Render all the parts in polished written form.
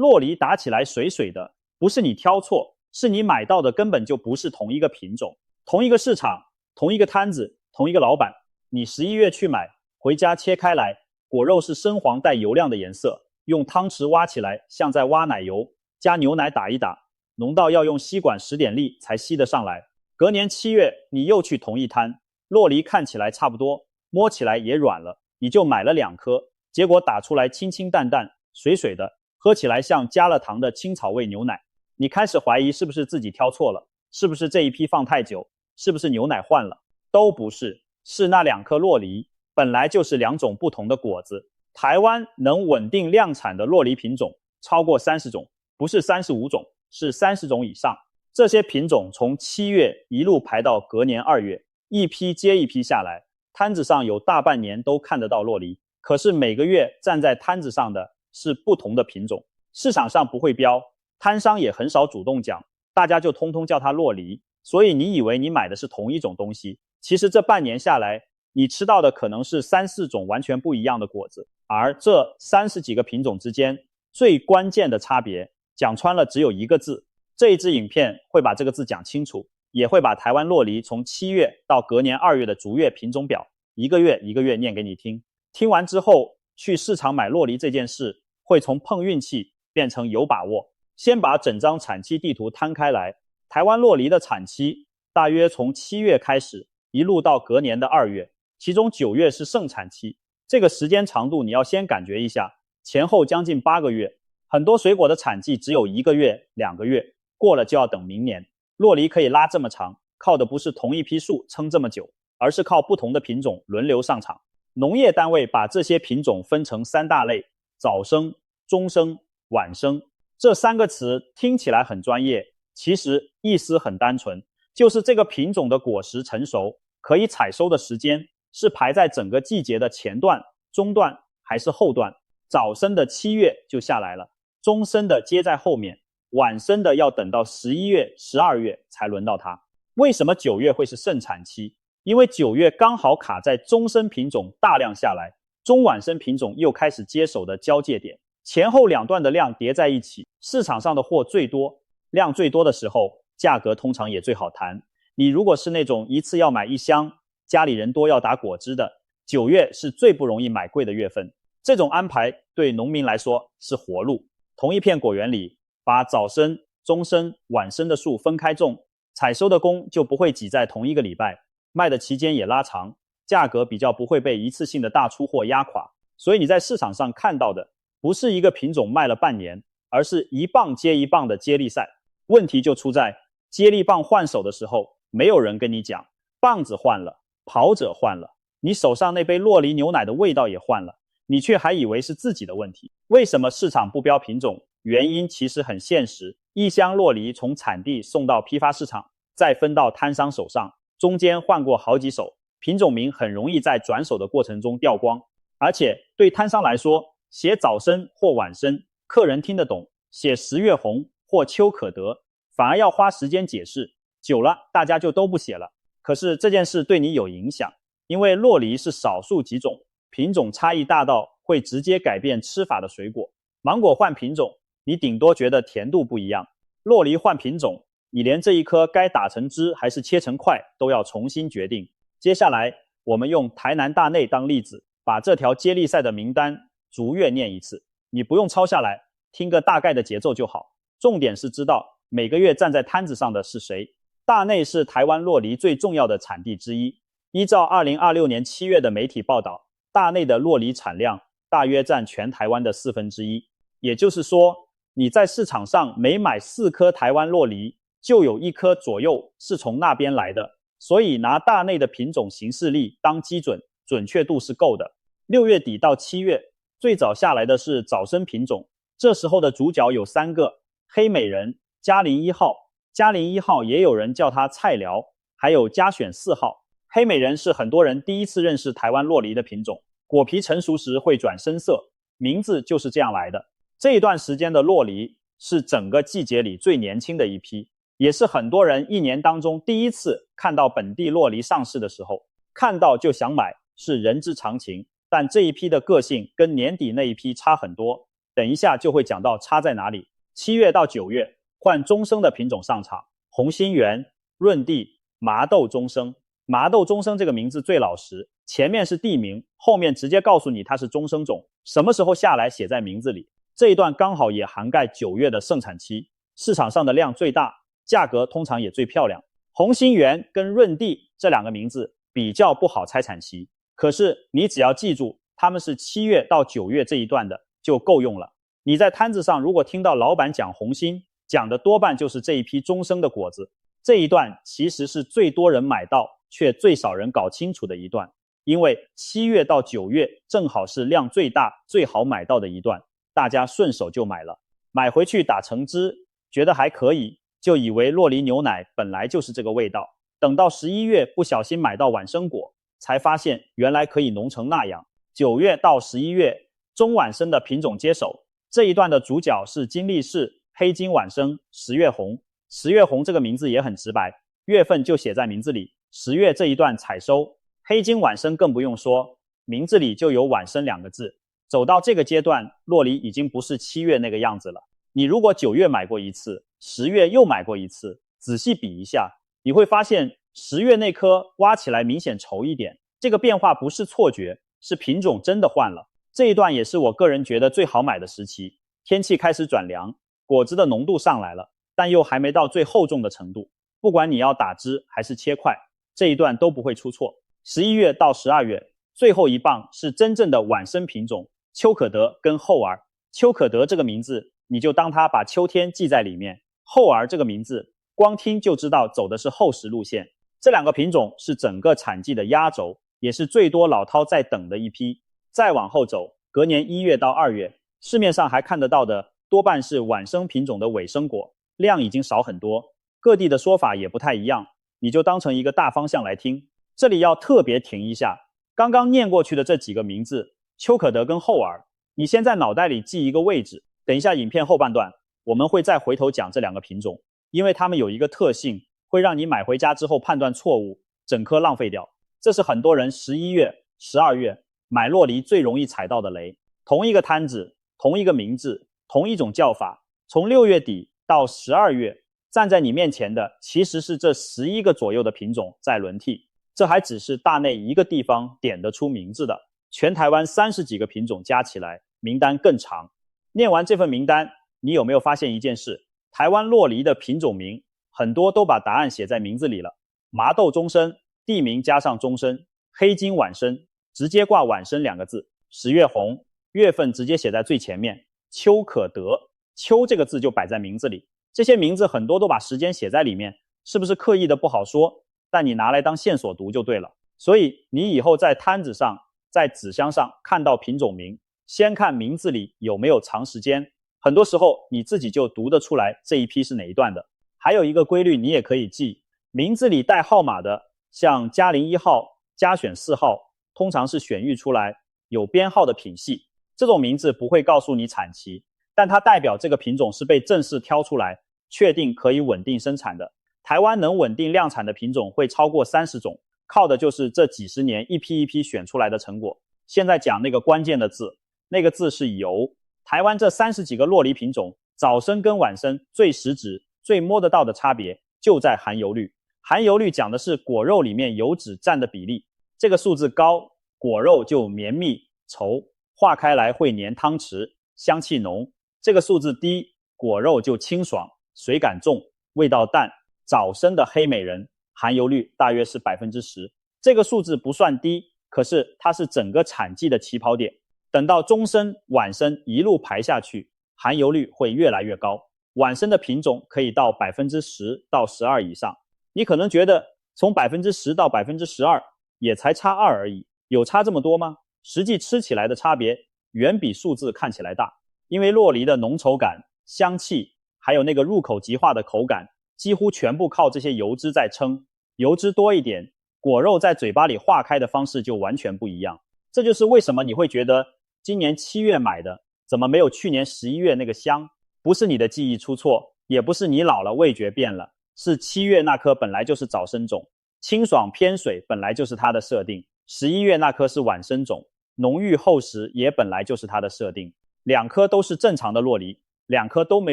洛梨打起来水水的，不是你挑错，是你买到的根本就不是同一个品种，同一个市场，同一个摊子，同一个老板。你11月去买，回家切开来，果肉是深黄带油亮的颜色，用汤匙挖起来像在挖奶油，加牛奶打一打，浓到要用吸管使点力才吸得上来。隔年7月你又去同一摊，洛梨看起来差不多，摸起来也软了，你就买了2颗，结果打出来清清淡淡，水水的，喝起来像加了糖的青草味牛奶。你开始怀疑是不是自己挑错了，是不是这一批放太久，是不是牛奶换了？都不是，是那2颗洛梨本来就是2种不同的果子。台湾能稳定量产的洛梨品种超过30种，不是35种，是30种以上。这些品种从7月一路排到隔年2月，一批接一批下来，摊子上有大半年都看得到洛梨，可是每个月站在摊子上的是不同的品种，市场上不会标，摊商也很少主动讲，大家就通通叫它洛梨。所以你以为你买的是同一种东西，其实这半年下来，你吃到的可能是3、4种完全不一样的果子。而这30几个品种之间最关键的差别，讲穿了只有一个字。这一支影片会把这个字讲清楚，也会把台湾洛梨从7月到隔年2月的逐月品种表一个月一个月念给你听。听完之后，去市场买洛梨这件事会从碰运气变成有把握。先把整张产期地图摊开来，台湾洛梨的产期大约从7月开始，一路到隔年的2月，其中9月是盛产期。这个时间长度你要先感觉一下，前后将近8个月。很多水果的产季只有1个月、2个月，过了就要等明年。洛梨可以拉这么长，靠的不是同一批树撑这么久，而是靠不同的品种轮流上场。农业单位把这些品种分成3大类：早生、中生、晚生。这3个词听起来很专业，其实意思很单纯，就是这个品种的果实成熟，可以采收的时间是排在整个季节的前段、中段还是后段。早生的7月就下来了，中生的接在后面，晚生的要等到11月、12月才轮到它。为什么9月会是盛产期？因为9月刚好卡在中生品种大量下来，中晚生品种又开始接手的交界点，前后2段的量叠在一起，市场上的货最多，量最多的时候，价格通常也最好谈。你如果是那种一次要买1箱，家里人多要打果汁的，9月是最不容易买贵的月份。这种安排对农民来说是活路。同一片果园里，把早生、中生、晚生的树分开种，采收的工就不会挤在同一个礼拜，卖的期间也拉长，价格比较不会被一次性的大出货压垮。所以你在市场上看到的不是一个品种卖了半年，而是一棒接一棒的接力赛。问题就出在接力棒换手的时候，没有人跟你讲，棒子换了，跑者换了，你手上那杯洛梨牛奶的味道也换了，你却还以为是自己的问题。为什么市场不标品种？原因其实很现实，一箱洛梨从产地送到批发市场，再分到摊商手上，中间换过好几手，品种名很容易在转手的过程中掉光。而且对摊商来说，写早生或晚生，客人听得懂；写10月红或秋可得，反而要花时间解释，久了大家就都不写了。可是这件事对你有影响，因为洛梨是少数几种品种差异大到会直接改变吃法的水果。芒果换品种，你顶多觉得甜度不一样；洛梨换品种，你连这一颗该打成汁还是切成块都要重新决定。接下来我们用台南大内当例子，把这条接力赛的名单逐月念一次，你不用抄下来，听个大概的节奏就好。重点是知道每个月站在摊子上的是谁。大内是台湾洛梨最重要的产地之一，依照2026年7月的媒体报道，大内的洛梨产量大约占全台湾的1/4，也就是说，你在市场上每买4颗台湾洛梨，就有1颗左右是从那边来的。所以拿大内的品种行事历当基准，准确度是够的。6月底到7月，最早下来的是早生品种，这时候的主角有3个：黑美人、嘉陵1号。嘉陵1号也有人叫它菜寮，还有嘉选4号。黑美人是很多人第一次认识台湾洛梨的品种，果皮成熟时会转深色，名字就是这样来的。这一段时间的洛梨是整个季节里最年轻的一批，也是很多人1年当中第一次看到本地洛梨上市的时候，看到就想买是人之常情。但这一批的个性跟年底那一批差很多，等一下就会讲到差在哪里。7月到9月换中生的品种上场，红心源、润地、麻豆中生。麻豆中生这个名字最老实，前面是地名，后面直接告诉你它是中生种，什么时候下来写在名字里。这一段刚好也涵盖9月的盛产期，市场上的量最大，价格通常也最漂亮。红心源跟润地这两个名字比较不好猜产期，可是你只要记住他们是7月到9月这一段的就够用了。你在摊子上如果听到老板讲红心，讲的多半就是这一批中生的果子。这一段其实是最多人买到却最少人搞清楚的一段，因为7月到9月正好是量最大最好买到的一段，大家顺手就买了，买回去打成汁，觉得还可以，就以为洛梨牛奶本来就是这个味道，等到11月不小心买到晚生果，才发现原来可以浓成那样。9月到11月中晚生的品种接手，这一段的主角是金力士、黑金晚生、十月红。十月红这个名字也很直白，月份就写在名字里，10月这一段采收。黑金晚生更不用说，名字里就有晚生2个字。走到这个阶段，洛梨已经不是7月那个样子了。你如果9月买过一次，10月又买过一次，仔细比一下，你会发现10月那颗挖起来明显稠一点，这个变化不是错觉，是品种真的换了。这一段也是我个人觉得最好买的时期，天气开始转凉，果子的浓度上来了，但又还没到最厚重的程度，不管你要打汁还是切块，这一段都不会出错。11月到12月最后一棒是真正的晚生品种邱可德跟厚儿。邱可德这个名字你就当它把秋天记在里面，厚儿这个名字光听就知道走的是厚实路线。这两个品种是整个产季的压轴，也是最多老饕在等的一批。再往后走，隔年1月到2月市面上还看得到的多半是晚生品种的尾生果，量已经少很多，各地的说法也不太一样，你就当成一个大方向来听。这里要特别停一下，刚刚念过去的这几个名字邱可德跟厚儿，你先在脑袋里记一个位置，等一下影片后半段我们会再回头讲这两个品种，因为它们有一个特性，会让你买回家之后判断错误，整颗浪费掉。这是很多人11月、12月买洛梨最容易踩到的雷。同一个摊子，同一个名字，同一种叫法，从6月底到12月站在你面前的其实是这11个左右的品种在轮替。这还只是大内一个地方点得出名字的，全台湾30几个品种加起来名单更长。念完这份名单，你有没有发现一件事？台湾洛梨的品种名很多都把答案写在名字里了，麻豆中生，地名加上中生，黑金晚生，直接挂晚生2个字，十月红，月份直接写在最前面，邱可德，邱这个字就摆在名字里。这些名字很多都把时间写在里面，是不是刻意的不好说？但你拿来当线索读就对了。所以你以后在摊子上，在纸箱上看到品种名，先看名字里有没有长时间，很多时候你自己就读得出来这一批是哪一段的。还有一个规律你也可以记，名字里带号码的，像嘉陵1号、嘉选4号，通常是选育出来有编号的品系，这种名字不会告诉你产期，但它代表这个品种是被正式挑出来，确定可以稳定生产的。台湾能稳定量产的品种会超过30种，靠的就是这几十年一批一批选出来的成果。现在讲那个关键的字，那个字是油。台湾这30几个洛梨品种，早生跟晚生最实质、最摸得到的差别就在含油率。含油率讲的是果肉里面油脂占的比例，这个数字高，果肉就绵密稠，化开来会粘汤匙，香气浓。这个数字低，果肉就清爽，水感重，味道淡。早生的黑美人含油率大约是 10%， 这个数字不算低，可是它是整个产季的起跑点。等到中生、晚生一路排下去，含油率会越来越高，晚生的品种可以到 10% 到12%以上。你可能觉得从 10% 到 12% 也才差2而已，有差这么多吗？实际吃起来的差别远比数字看起来大，因为洛梨的浓稠感、香气，还有那个入口即化的口感，几乎全部靠这些油脂在撑，油脂多一点，果肉在嘴巴里化开的方式就完全不一样。这就是为什么你会觉得今年7月买的怎么没有去年11月那个香？不是你的记忆出错，也不是你老了味觉变了，是7月那颗本来就是早生种，清爽偏水本来就是它的设定，11月那颗是晚生种，浓郁厚实也本来就是它的设定。两颗都是正常的洛梨，两颗都没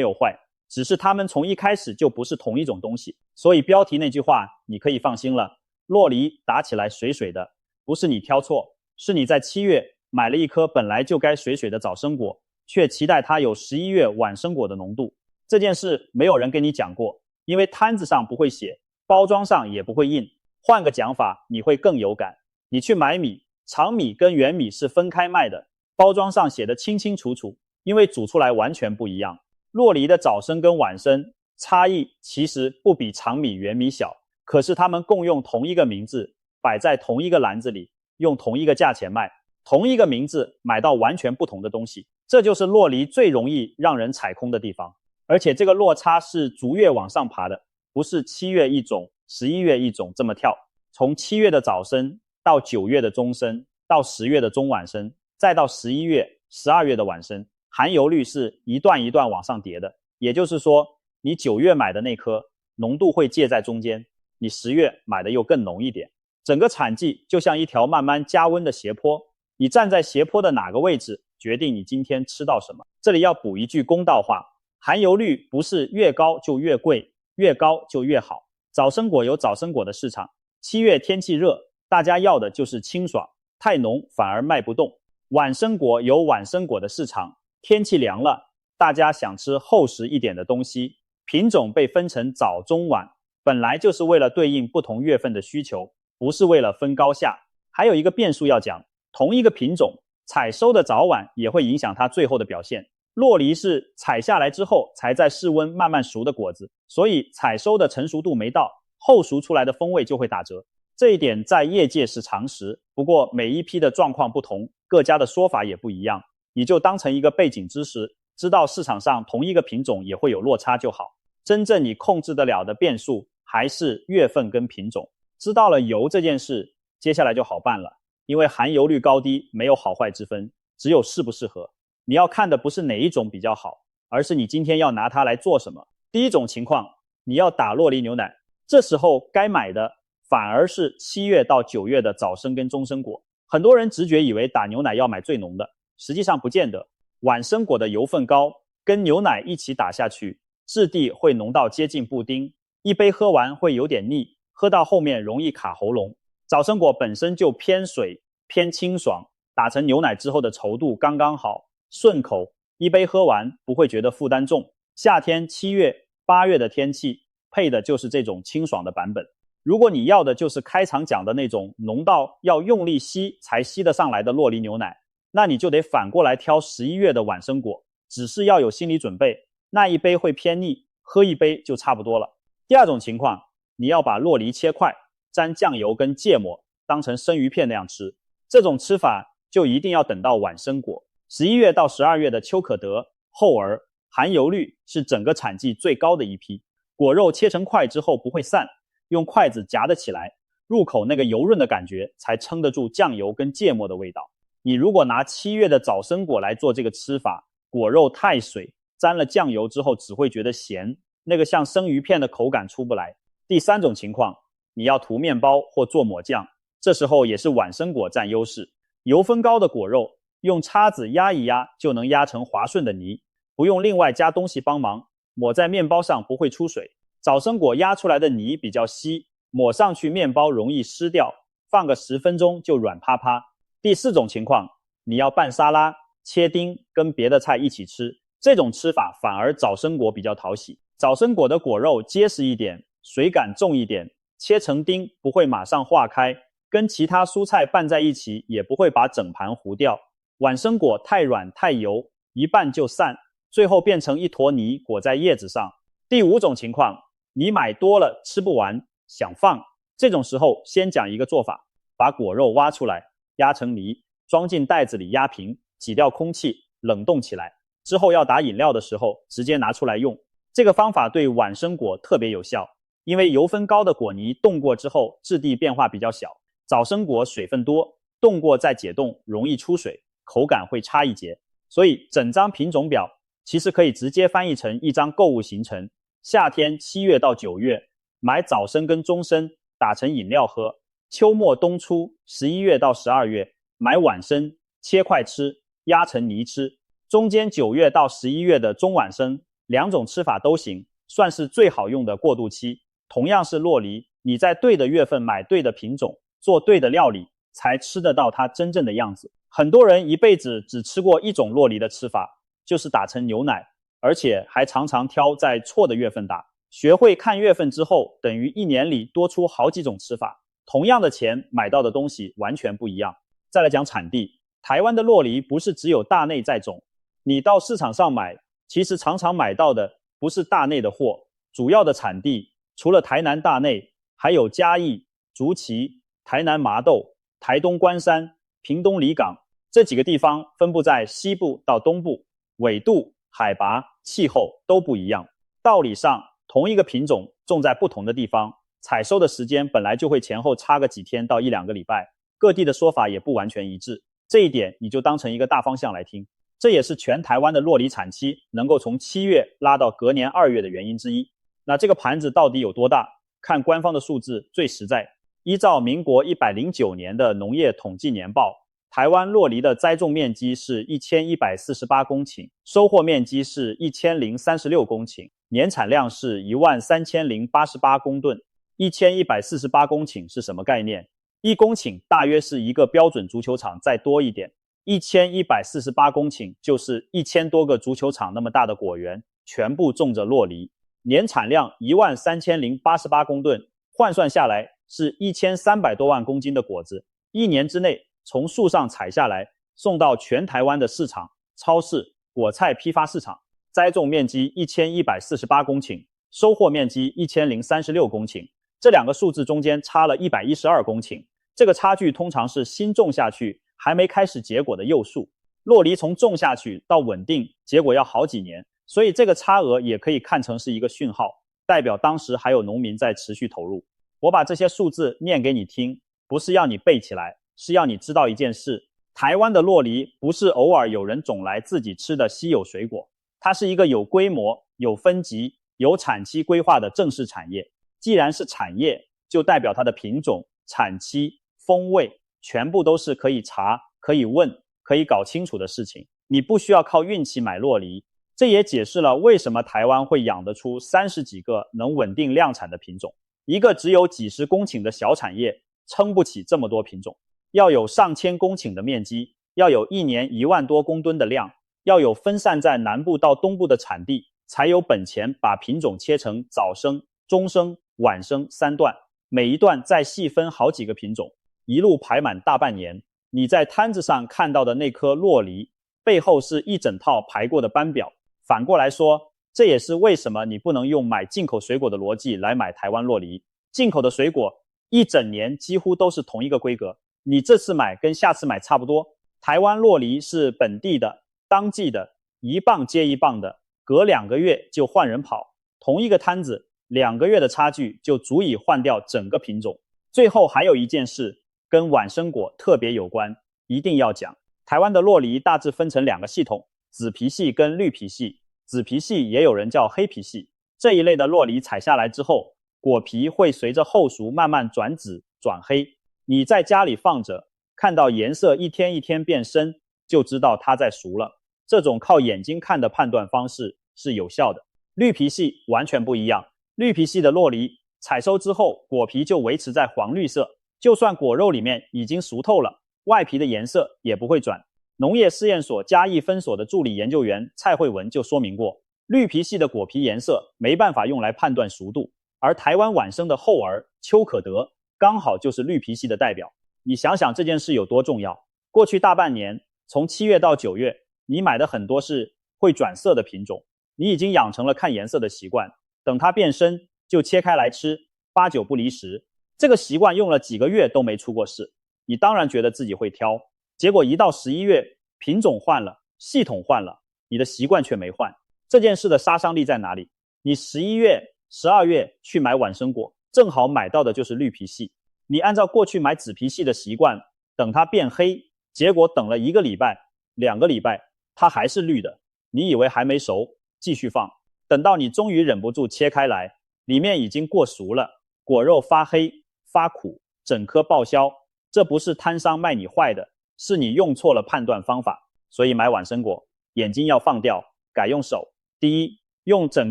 有坏，只是它们从一开始就不是同一种东西。所以标题那句话你可以放心了，洛梨打起来水水的，不是你挑错，是你在7月买了一颗本来就该水水的早生果，却期待它有11月晚生果的浓度。这件事没有人跟你讲过，因为摊子上不会写，包装上也不会印。换个讲法，你会更有感。你去买米，长米跟圆米是分开卖的，包装上写的清清楚楚，因为煮出来完全不一样。洛梨的早生跟晚生差异其实不比长米圆米小，可是他们共用同一个名字，摆在同一个篮子里，用同一个价钱卖，同一个名字买到完全不同的东西。这就是洛梨最容易让人踩空的地方。而且这个落差是逐月往上爬的，不是7月一种11月一种这么跳，从7月的早生到9月的中生，到10月的中晚生，再到11月12月的晚生，含油率是一段一段往上叠的。也就是说，你9月买的那颗浓度会介在中间，你10月买的又更浓一点。整个产季就像一条慢慢加温的斜坡，你站在斜坡的哪个位置，决定你今天吃到什么。这里要补一句公道话，含油率不是越高就越贵，越高就越好。早生果有早生果的市场，7月天气热，大家要的就是清爽，太浓反而卖不动。晚生果有晚生果的市场，天气凉了，大家想吃厚实一点的东西，品种被分成早中晚，本来就是为了对应不同月份的需求，不是为了分高下。还有一个变数要讲，同一个品种采收的早晚也会影响它最后的表现。洛梨是采下来之后才在室温慢慢熟的果子，所以采收的成熟度没到，后熟出来的风味就会打折。这一点在业界是常识，不过每一批的状况不同，各家的说法也不一样，你就当成一个背景知识，知道市场上同一个品种也会有落差就好。真正你控制得了的变数还是月份跟品种。知道了油这件事，接下来就好办了，因为含油率高低没有好坏之分，只有适不适合。你要看的不是哪一种比较好，而是你今天要拿它来做什么。第一种情况，你要打洛梨牛奶，这时候该买的反而是7月到9月的早生跟中生果。很多人直觉以为打牛奶要买最浓的，实际上不见得。晚生果的油分高，跟牛奶一起打下去，质地会浓到接近布丁，一杯喝完会有点腻，喝到后面容易卡喉咙。早生果本身就偏水偏清爽，打成牛奶之后的稠度刚刚好，顺口，一杯喝完不会觉得负担重。夏天7月8月的天气配的就是这种清爽的版本。如果你要的就是开场讲的那种浓到要用力吸才吸得上来的洛梨牛奶，那你就得反过来挑11月的晚生果，只是要有心理准备，那一杯会偏腻，喝一杯就差不多了。第二种情况，你要把洛梨切块，沾酱油跟芥末，当成生鱼片那样吃。这种吃法就一定要等到晚生果。11月到12月的秋可德、厚儿，含油率是整个产季最高的一批。果肉切成块之后不会散，用筷子夹得起来，入口那个油润的感觉才撑得住酱油跟芥末的味道。你如果拿7月的早生果来做这个吃法，果肉太水，沾了酱油之后只会觉得咸，那个像生鱼片的口感出不来。第三种情况，你要涂面包或做抹酱，这时候也是晚生果占优势。油分高的果肉用叉子压一压就能压成滑顺的泥，不用另外加东西帮忙，抹在面包上不会出水。早生果压出来的泥比较稀，抹上去面包容易湿掉，放个10分钟就软趴趴。第四种情况，你要拌沙拉，切丁跟别的菜一起吃，这种吃法反而早生果比较讨喜。早生果的果肉结实一点，水感重一点，切成丁不会马上化开，跟其他蔬菜拌在一起也不会把整盘糊掉。晚生果太软太油，一拌就散，最后变成一坨泥裹在叶子上。第五种情况，你买多了吃不完，想放，这种时候先讲一个做法，把果肉挖出来，压成泥，装进袋子里压平，挤掉空气，冷冻起来，之后要打饮料的时候直接拿出来用。这个方法对晚生果特别有效，因为油分高的果泥冻过之后质地变化比较小，早生果水分多，冻过再解冻容易出水，口感会差一截。所以整张品种表其实可以直接翻译成一张购物行程。夏天7月到9月买早生跟中生打成饮料喝，秋末冬初11月到12月买晚生切块吃，压成泥吃。中间9月到11月的中晚生两种吃法都行，算是最好用的过渡期。同样是酪梨，你在对的月份买对的品种，做对的料理，才吃得到它真正的样子。很多人一辈子只吃过一种酪梨的吃法，就是打成牛奶，而且还常常挑在错的月份打。学会看月份之后，等于1年里多出好几种吃法，同样的钱买到的东西完全不一样。再来讲产地，台湾的酪梨不是只有大内在种，你到市场上买，其实常常买到的不是大内的货，主要的产地除了台南大内，还有嘉义、竹崎、台南麻豆、台东关山、屏东里港这几个地方，分布在西部到东部，纬度、海拔、气候都不一样。道理上，同一个品种种在不同的地方，采收的时间本来就会前后差个几天到1-2个礼拜，各地的说法也不完全一致。这一点你就当成一个大方向来听，这也是全台湾的酪梨产期能够从7月拉到隔年2月的原因之一。那这个盘子到底有多大？看官方的数字最实在。依照民国109年的农业统计年报，台湾酪梨的栽种面积是1148公顷，收获面积是1036公顷，年产量是13088公吨。1148公顷是什么概念？1公顷大约是一个标准足球场再多一点，1148公顷就是1000多个足球场那么大的果园，全部种着酪梨，年产量13088公吨，换算下来是1300多万公斤的果子，1年之内从树上采下来，送到全台湾的市场、超市、果菜批发市场，栽种面积1148公顷，收获面积1036公顷，这两个数字中间差了112公顷，这个差距通常是新种下去还没开始结果的幼树。酪梨从种下去到稳定，结果要好几年，所以这个差额也可以看成是一个讯号，代表当时还有农民在持续投入。我把这些数字念给你听，不是要你背起来，是要你知道一件事，台湾的酪梨不是偶尔有人种来自己吃的稀有水果，它是一个有规模、有分级、有产期规划的正式产业。既然是产业，就代表它的品种、产期、风味全部都是可以查、可以问、可以搞清楚的事情。你不需要靠运气买酪梨，这也解释了为什么台湾会养得出30几个能稳定量产的品种。一个只有几十公顷的小产业撑不起这么多品种，要有上千公顷的面积，要有1年1万多公吨的量，要有分散在南部到东部的产地，才有本钱把品种切成早生、中生、晚生3段，每一段再细分好几个品种，一路排满大半年。你在摊子上看到的那颗酪梨，背后是一整套排过的班表。反过来说，这也是为什么你不能用买进口水果的逻辑来买台湾酪梨。进口的水果一整年几乎都是同一个规格，你这次买跟下次买差不多。台湾酪梨是本地的、当季的，一棒接一棒的，隔2个月就换人跑。同一个摊子，2个月的差距就足以换掉整个品种。最后还有一件事跟晚生果特别有关，一定要讲。台湾的酪梨大致分成2个系统，紫皮系跟绿皮系。紫皮系也有人叫黑皮系。这一类的酪梨采下来之后，果皮会随着后熟慢慢转紫转黑，你在家里放着，看到颜色一天一天变深，就知道它在熟了。这种靠眼睛看的判断方式是有效的。绿皮系完全不一样，绿皮系的酪梨采收之后，果皮就维持在黄绿色，就算果肉里面已经熟透了，外皮的颜色也不会转。农业试验所嘉义分所的助理研究员蔡慧文就说明过，绿皮系的果皮颜色没办法用来判断熟度，而台湾晚生的厚儿邱可德刚好就是绿皮系的代表。你想想这件事有多重要。过去大半年，从7月到9月，你买的很多是会转色的品种，你已经养成了看颜色的习惯，等它变深就切开来吃，8、9不离10。这个习惯用了几个月都没出过事，你当然觉得自己会挑，结果一到11月，品种换了，系统换了，你的习惯却没换。这件事的杀伤力在哪里？你11月、12月去买晚生果，正好买到的就是绿皮系。你按照过去买紫皮系的习惯，等它变黑，结果等了1个礼拜、2个礼拜，它还是绿的。你以为还没熟，继续放，等到你终于忍不住切开来，里面已经过熟了，果肉发黑、发苦，整颗报销。这不是摊商卖你坏的，是你用错了判断方法。所以买晚生果眼睛要放掉，改用手。第一，用整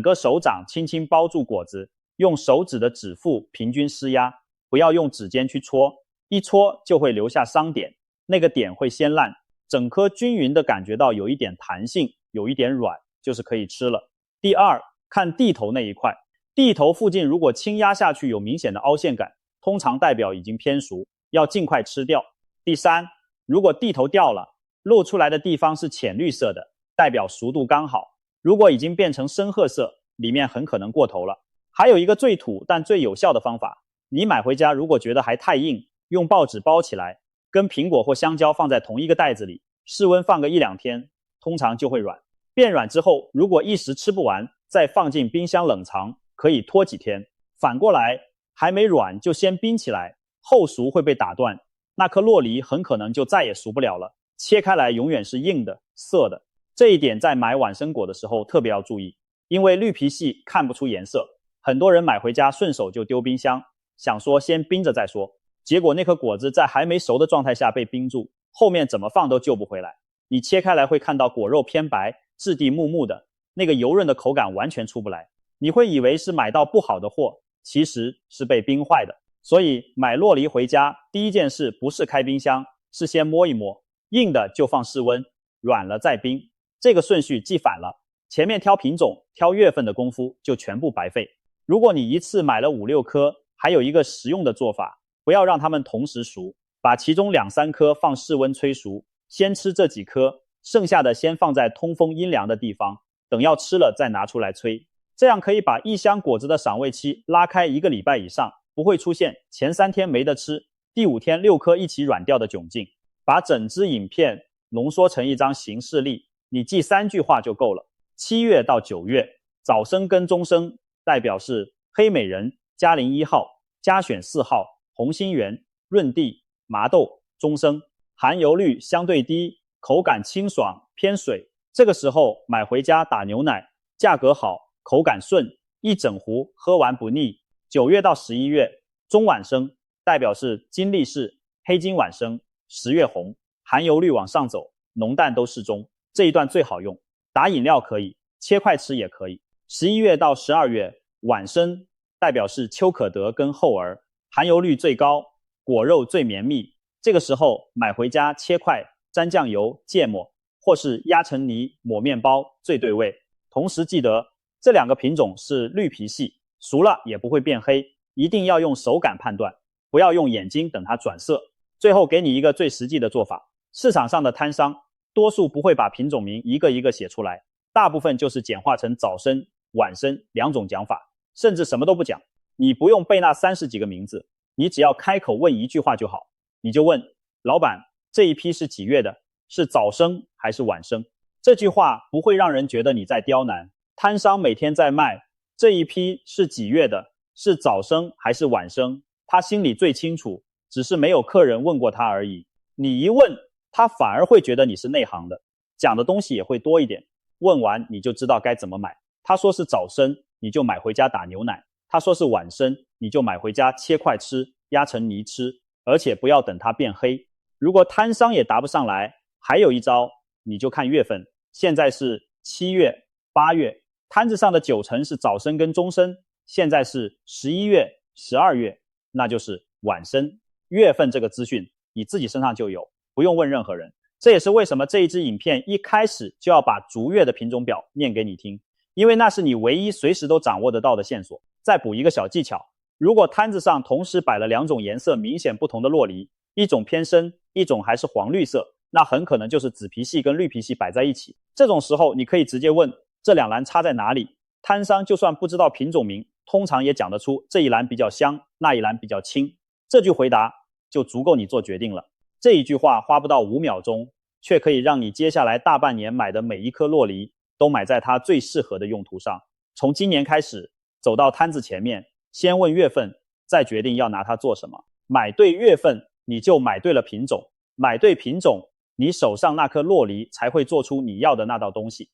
个手掌轻轻包住果子，用手指的指腹平均施压，不要用指尖去戳，一戳就会留下伤点，那个点会先烂，整颗均匀的感觉到有一点弹性，有一点软，就是可以吃了。第二，看蒂头那一块，蒂头附近如果轻压下去有明显的凹陷感，通常代表已经偏熟，要尽快吃掉。第三，如果蒂头掉了，露出来的地方是浅绿色的，代表熟度刚好，如果已经变成深褐色，里面很可能过头了。还有一个最土但最有效的方法，你买回家如果觉得还太硬，用报纸包起来，跟苹果或香蕉放在同一个袋子里，室温放个1-2天，通常就会软。变软之后，如果一时吃不完，再放进冰箱冷藏，可以拖几天。反过来，还没软就先冰起来，后熟会被打断，那颗酪梨很可能就再也熟不了了，切开来永远是硬的、涩的。这一点在买晚生果的时候特别要注意，因为绿皮系看不出颜色，很多人买回家顺手就丢冰箱，想说先冰着再说，结果那颗果子在还没熟的状态下被冰住，后面怎么放都救不回来。你切开来会看到果肉偏白，质地木木的，那个油润的口感完全出不来，你会以为是买到不好的货，其实是被冰坏的。所以买酪梨回家，第一件事不是开冰箱，是先摸一摸，硬的就放室温，软了再冰。这个顺序记反了，前面挑品种、挑月份的功夫就全部白费。如果你一次买了5-6颗，还有一个实用的做法，不要让它们同时熟，把其中2-3颗放室温催熟，先吃这几颗，剩下的先放在通风阴凉的地方，等要吃了再拿出来催。这样可以把一箱果子的赏味期拉开1个礼拜以上，不会出现前3天没得吃，第5天6颗一起软掉的窘境。把整支影片浓缩成一张行事历，你记3句话就够了。7月到9月，早生跟中生代表是黑美人、嘉陵1号、嘉选4号、红心圆、润地、麻豆、中生。含油率相对低，口感清爽偏水，这个时候买回家打牛奶，价格好，口感顺，一整壶喝完不腻。9月到11月，中晚生代表是金力士、黑金晚生、10月红，含油率往上走，浓淡都适中，这一段最好用，打饮料可以，切块吃也可以。11月到12月，晚生代表是邱可德跟厚儿，含油率最高，果肉最绵密，这个时候买回家切块，沾酱油、芥末，或是压成泥抹面包最对味。同时记得这2个品种是绿皮系，熟了也不会变黑，一定要用手感判断，不要用眼睛等它转色。最后给你一个最实际的做法，市场上的摊商多数不会把品种名一个一个写出来，大部分就是简化成早生、晚生2种讲法，甚至什么都不讲。你不用背那30几个名字，你只要开口问一句话就好，你就问老板，这一批是几月的？是早生还是晚生？这句话不会让人觉得你在刁难。摊商每天在卖，这一批是几月的？是早生还是晚生？他心里最清楚，只是没有客人问过他而已。你一问，他反而会觉得你是内行的，讲的东西也会多一点。问完你就知道该怎么买。他说是早生，你就买回家打牛奶；他说是晚生，你就买回家切块吃，压成泥吃，而且不要等它变黑。如果摊商也答不上来，还有一招，你就看月份。现在是7月、8月，摊子上的90%是早生跟中生，现在是11月、12月，那就是晚生。月份这个资讯你自己身上就有，不用问任何人。这也是为什么这一支影片一开始就要把逐月的品种表念给你听，因为那是你唯一随时都掌握得到的线索。再补一个小技巧，如果摊子上同时摆了2种颜色明显不同的酪梨，一种偏深，一种还是黄绿色，那很可能就是紫皮系跟绿皮系摆在一起。这种时候你可以直接问这2篮差在哪里，摊商就算不知道品种名，通常也讲得出这一篮比较香，那一篮比较轻。这句回答就足够你做决定了。这一句话花不到5秒钟，却可以让你接下来大半年买的每一颗酪梨都买在它最适合的用途上。从今年开始，走到摊子前面，先问月份，再决定要拿它做什么。买对月份，你就买对了品种，买对品种，你手上那颗酪梨才会做出你要的那道东西。